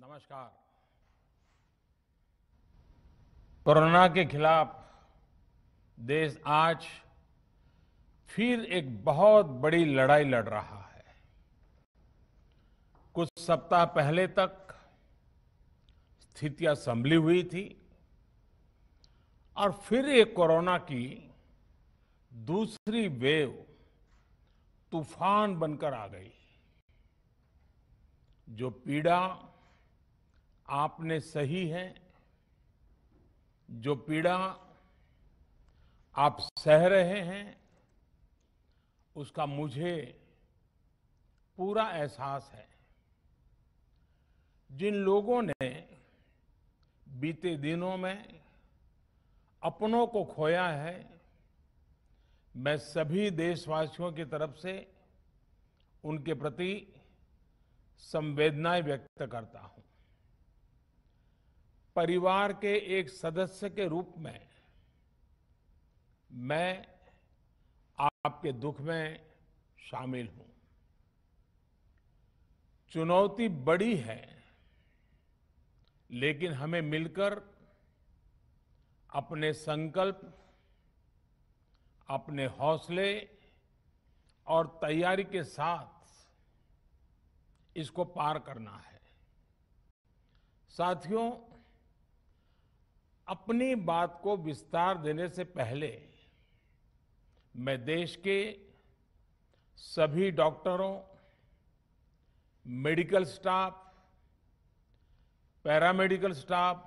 नमस्कार। कोरोना के खिलाफ देश आज फिर एक बहुत बड़ी लड़ाई लड़ रहा है। कुछ सप्ताह पहले तक स्थितियां संभली हुई थी और फिर एक कोरोना की दूसरी वेव तूफान बनकर आ गई। जो पीड़ा आपने सही है, जो पीड़ा आप सह रहे हैं, उसका मुझे पूरा एहसास है। जिन लोगों ने बीते दिनों में अपनों को खोया है, मैं सभी देशवासियों की तरफ से उनके प्रति संवेदनाएं व्यक्त करता हूं। परिवार के एक सदस्य के रूप में मैं आपके दुख में शामिल हूं। चुनौती बड़ी है, लेकिन हमें मिलकर अपने संकल्प, अपने हौसले और तैयारी के साथ इसको पार करना है। साथियों, अपनी बात को विस्तार देने से पहले मैं देश के सभी डॉक्टरों, मेडिकल स्टाफ, पैरामेडिकल स्टाफ,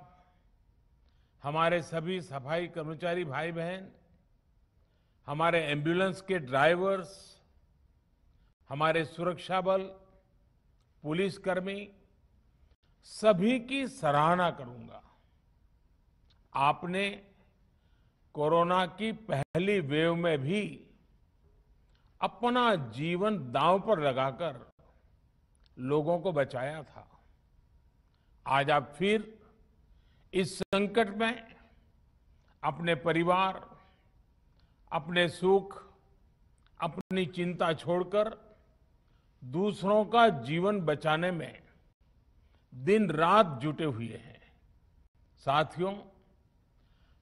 हमारे सभी सफाई कर्मचारी भाई बहन, हमारे एम्बुलेंस के ड्राइवर्स, हमारे सुरक्षा बल, पुलिसकर्मी, सभी की सराहना करूंगा। आपने कोरोना की पहली वेव में भी अपना जीवन दांव पर लगाकर लोगों को बचाया था। आज आप फिर इस संकट में अपने परिवार, अपने सुख, अपनी चिंता छोड़कर दूसरों का जीवन बचाने में दिन रात जुटे हुए हैं। साथियों,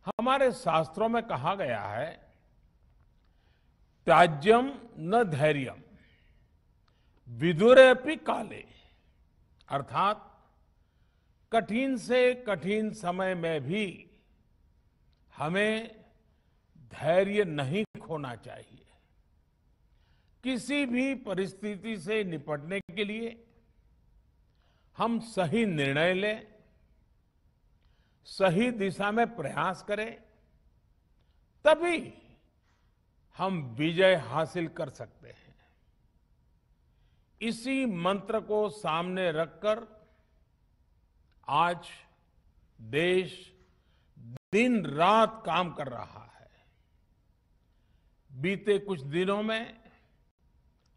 हमारे शास्त्रों में कहा गया है, त्याज्यम न धैर्यम विदुरेऽपि काले, अर्थात कठिन से कठिन समय में भी हमें धैर्य नहीं खोना चाहिए। किसी भी परिस्थिति से निपटने के लिए हम सही निर्णय लें, सही दिशा में प्रयास करें, तभी हम विजय हासिल कर सकते हैं। इसी मंत्र को सामने रखकर आज देश दिन रात काम कर रहा है। बीते कुछ दिनों में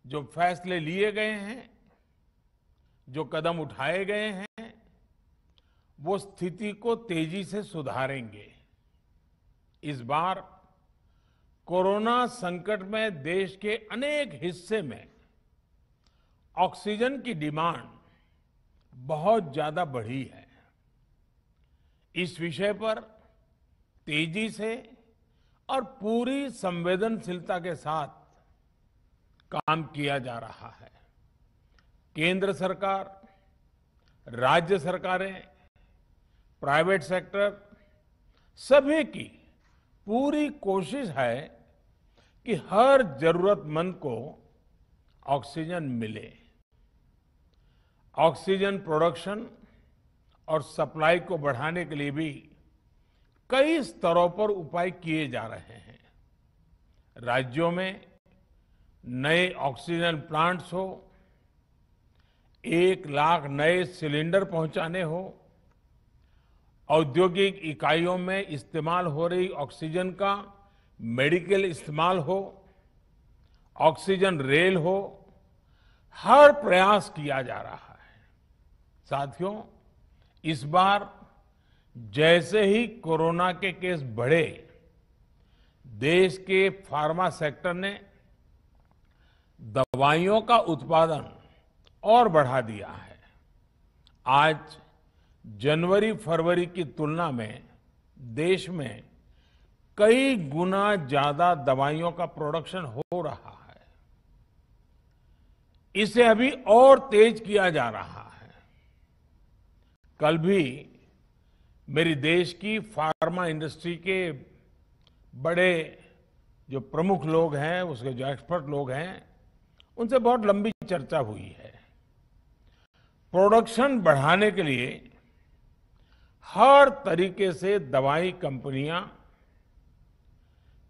जो फैसले लिए गए हैं, जो कदम उठाए गए हैं, वो स्थिति को तेजी से सुधारेंगे। इस बार कोरोना संकट में देश के अनेक हिस्से में ऑक्सीजन की डिमांड बहुत ज्यादा बढ़ी है। इस विषय पर तेजी से और पूरी संवेदनशीलता के साथ काम किया जा रहा है। केंद्र सरकार, राज्य सरकारें, प्राइवेट सेक्टर, सभी की पूरी कोशिश है कि हर जरूरतमंद को ऑक्सीजन मिले। ऑक्सीजन प्रोडक्शन और सप्लाई को बढ़ाने के लिए भी कई स्तरों पर उपाय किए जा रहे हैं। राज्यों में नए ऑक्सीजन प्लांट्स हो, 1 लाख नए सिलेंडर पहुंचाने हो, औद्योगिक इकाइयों में इस्तेमाल हो रही ऑक्सीजन का मेडिकल इस्तेमाल हो, ऑक्सीजन रेल हो, हर प्रयास किया जा रहा है। साथियों, इस बार जैसे ही कोरोना के केस बढ़े, देश के फार्मा सेक्टर ने दवाइयों का उत्पादन और बढ़ा दिया है। आज जनवरी फरवरी की तुलना में देश में कई गुना ज्यादा दवाइयों का प्रोडक्शन हो रहा है। इसे अभी और तेज किया जा रहा है। कल भी मेरी देश की फार्मा इंडस्ट्री के बड़े जो प्रमुख लोग हैं, उसके जो एक्सपर्ट लोग हैं, उनसे बहुत लंबी चर्चा हुई है। प्रोडक्शन बढ़ाने के लिए हर तरीके से दवाई कंपनियां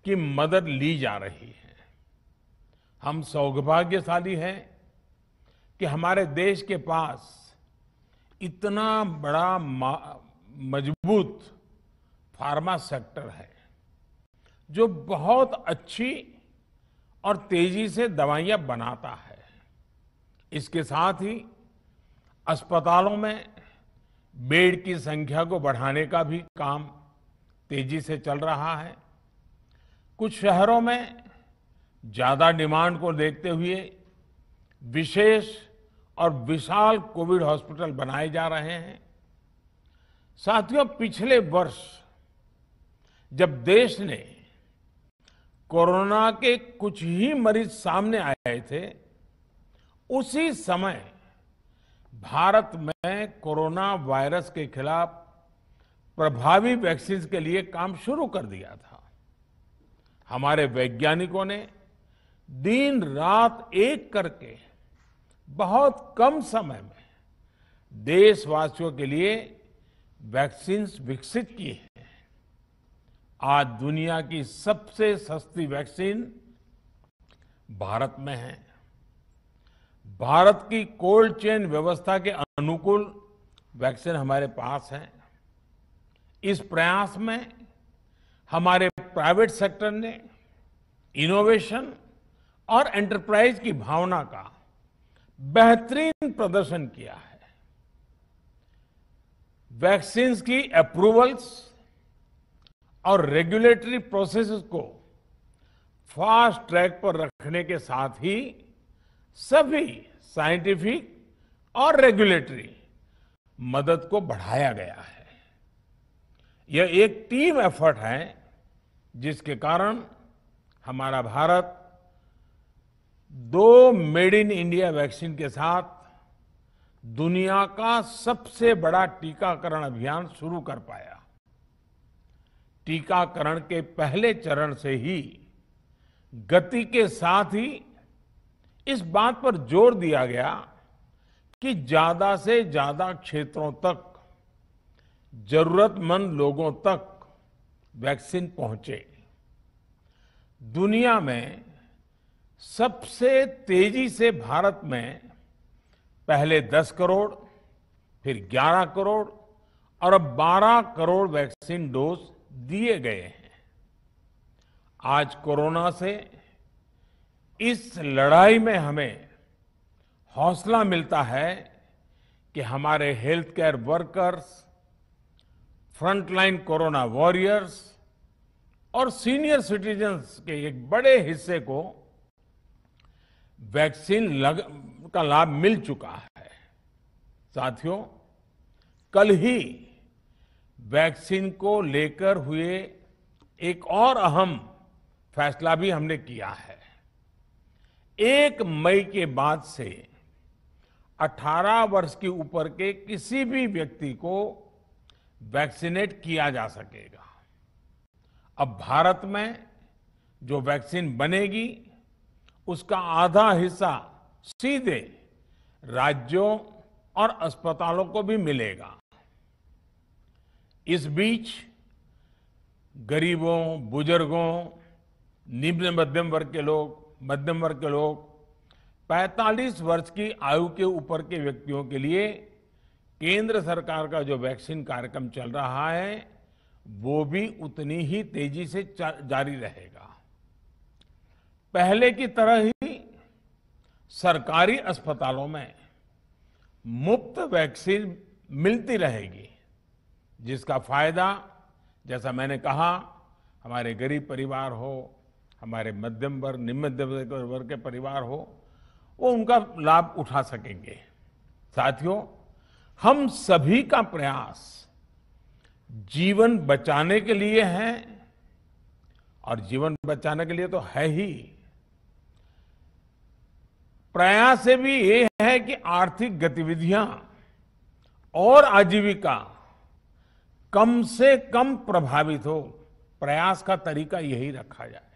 की मदद ली जा रही है। हम सौभाग्यशाली हैं कि हमारे देश के पास इतना बड़ा मजबूत फार्मा सेक्टर है जो बहुत अच्छी और तेजी से दवाइयां बनाता है। इसके साथ ही अस्पतालों में बेड की संख्या को बढ़ाने का भी काम तेजी से चल रहा है। कुछ शहरों में ज्यादा डिमांड को देखते हुए विशेष और विशाल कोविड हॉस्पिटल बनाए जा रहे हैं। साथियों, पिछले वर्ष जब देश ने कोरोना के कुछ ही मरीज सामने आए थे, उसी समय भारत में कोरोना वायरस के खिलाफ प्रभावी वैक्सीन के लिए काम शुरू कर दिया था। हमारे वैज्ञानिकों ने दिन रात एक करके बहुत कम समय में देशवासियों के लिए वैक्सीन विकसित की है। आज दुनिया की सबसे सस्ती वैक्सीन भारत में है। भारत की कोल्ड चेन व्यवस्था के अनुकूल वैक्सीन हमारे पास है। इस प्रयास में हमारे प्राइवेट सेक्टर ने इनोवेशन और एंटरप्राइज की भावना का बेहतरीन प्रदर्शन किया है। वैक्सीन्स की अप्रूवल्स और रेगुलेटरी प्रोसेसेस को फास्ट ट्रैक पर रखने के साथ ही सभी साइंटिफिक और रेगुलेटरी मदद को बढ़ाया गया है। यह एक टीम एफर्ट है जिसके कारण हमारा Bharat 2 made in India vaccine के साथ दुनिया का सबसे बड़ा टीकाकरण अभियान शुरू कर पाया। टीकाकरण के पहले चरण से ही गति के साथ ही इस बात पर जोर दिया गया कि ज्यादा से ज्यादा क्षेत्रों तक, जरूरतमंद लोगों तक वैक्सीन पहुंचे। दुनिया में सबसे तेजी से भारत में पहले 10 करोड़, फिर 11 करोड़ और अब 12 करोड़ वैक्सीन डोज दिए गए हैं। आज कोरोना से इस लड़ाई में हमें हौसला मिलता है कि हमारे health care workers, frontline corona warriors और सीनियर सिटीजन्स के एक बड़े हिस्से को वैक्सीन का लाभ मिल चुका है। साथियों, कल ही वैक्सीन को लेकर हुए एक और अहम फैसला भी हमने किया है। 1 मई के बाद से 18 वर्ष के ऊपर के किसी भी व्यक्ति को वैक्सीनेट किया जा सकेगा। अब भारत में जो वैक्सीन बनेगी उसका आधा हिस्सा सीधे राज्यों और अस्पतालों को भी मिलेगा। इस बीच गरीबों, बुजुर्गों, निम्न मध्यम वर्ग के लोग 45 वर्ष की आयु के ऊपर के व्यक्तियों के लिए केंद्र सरकार का जो वैक्सीन कार्यक्रम चल रहा है वो भी उतनी ही तेजी से जारी रहेगा। पहले की तरह ही सरकारी अस्पतालों में मुफ्त वैक्सीन मिलती रहेगी, जिसका फायदा, जैसा मैंने कहा, हमारे गरीब परिवार हो, हमारे मध्यम वर्ग, निम्न मध्यम वर्ग के परिवार हो, वो उनका लाभ उठा सकेंगे। साथियों, हम सभी का प्रयास जीवन बचाने के लिए है, और जीवन बचाने के लिए तो है ही। प्रयास से भी ये है कि आर्थिक गतिविधियां और आजीविका कम से कम प्रभावित हो। प्रयास का तरीका यही रखा जाए।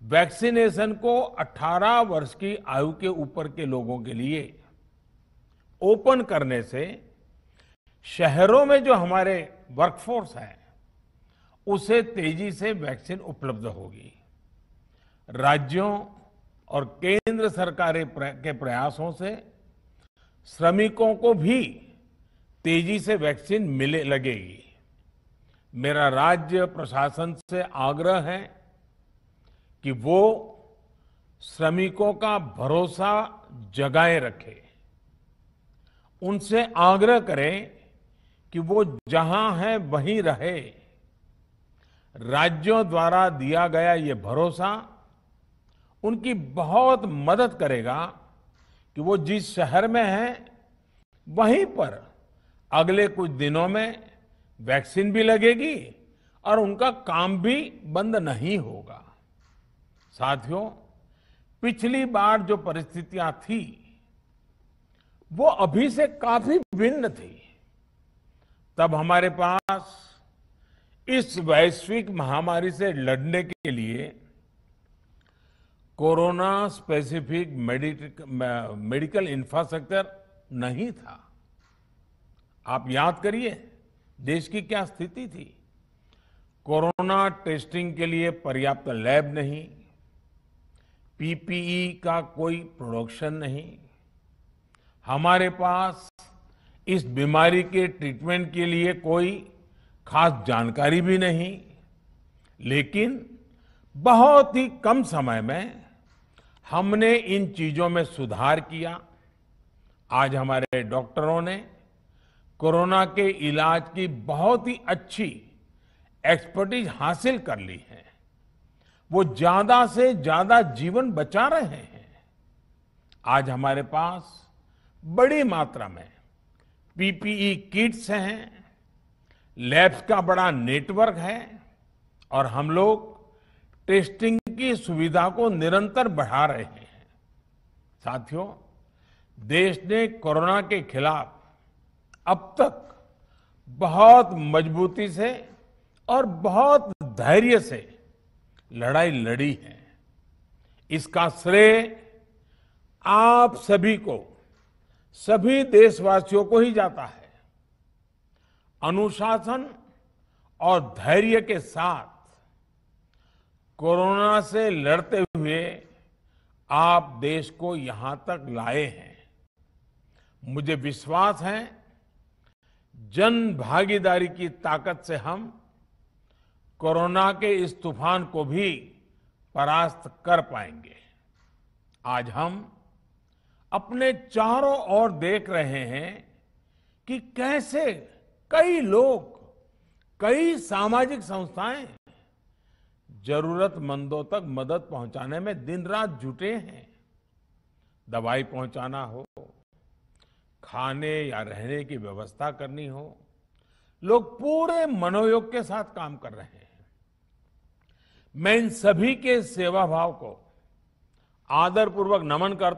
वैक्सीनेशन को 18 वर्ष की आयु के ऊपर के लोगों के लिए ओपन करने से शहरों में जो हमारे वर्कफोर्स है उसे तेजी से वैक्सीन उपलब्ध होगी। राज्यों और केंद्र सरकार के प्रयासों से श्रमिकों को भी तेजी से वैक्सीन मिले लगेगी। मेरा राज्य प्रशासन से आग्रह है कि वो श्रमिकों का भरोसा जगाए रखे। उनसे आग्रह करें कि वो जहां है वहीं रहे। राज्यों द्वारा दिया गया ये भरोसा उनकी बहुत मदद करेगा कि वो जिस शहर में हैं वहीं पर अगले कुछ दिनों में वैक्सीन भी लगेगी और उनका काम भी बंद नहीं होगा। साथियों, पिछली बार जो परिस्थितियां थी वो अभी से काफी भिन्न थी। तब हमारे पास इस वैश्विक महामारी से लड़ने के लिए कोरोना स्पेसिफिक मेडिकल इंफ्रास्ट्रक्चर नहीं था। आप याद करिए देश की क्या स्थिति थी। कोरोना टेस्टिंग के लिए पर्याप्त लैब नहीं, पीपीई का कोई प्रोडक्शन नहीं, हमारे पास इस बीमारी के ट्रीटमेंट के लिए कोई खास जानकारी भी नहीं। लेकिन बहुत ही कम समय में हमने इन चीजों में सुधार किया। आज हमारे डॉक्टरों ने कोरोना के इलाज की बहुत ही अच्छी एक्सपर्टीज हासिल कर ली है। वो ज्यादा से ज्यादा जीवन बचा रहे हैं। आज हमारे पास बड़ी मात्रा में पीपीई किट्स हैं, लैब्स का बड़ा नेटवर्क है और हम लोग टेस्टिंग की सुविधा को निरंतर बढ़ा रहे हैं। साथियों, देश ने कोरोना के खिलाफ अब तक बहुत मजबूती से और बहुत धैर्य से लड़ाई लड़ी है। इसका श्रेय आप सभी को, सभी देशवासियों को ही जाता है। अनुशासन और धैर्य के साथ कोरोना से लड़ते हुए आप देश को यहां तक लाए हैं। मुझे विश्वास है जन भागीदारी की ताकत से हम कोरोना के इस तूफान को भी परास्त कर पाएंगे। आज हम अपने चारों ओर देख रहे हैं कि कैसे कई लोग, कई सामाजिक संस्थाएं जरूरतमंदों तक मदद पहुंचाने में दिन रात जुटे हैं। दवाई पहुंचाना हो, खाने या रहने की व्यवस्था करनी हो, लोग पूरे मनोयोग के साथ काम कर रहे हैं। मैं इन सभी के सेवा भाव को आदरपूर्वक नमन करता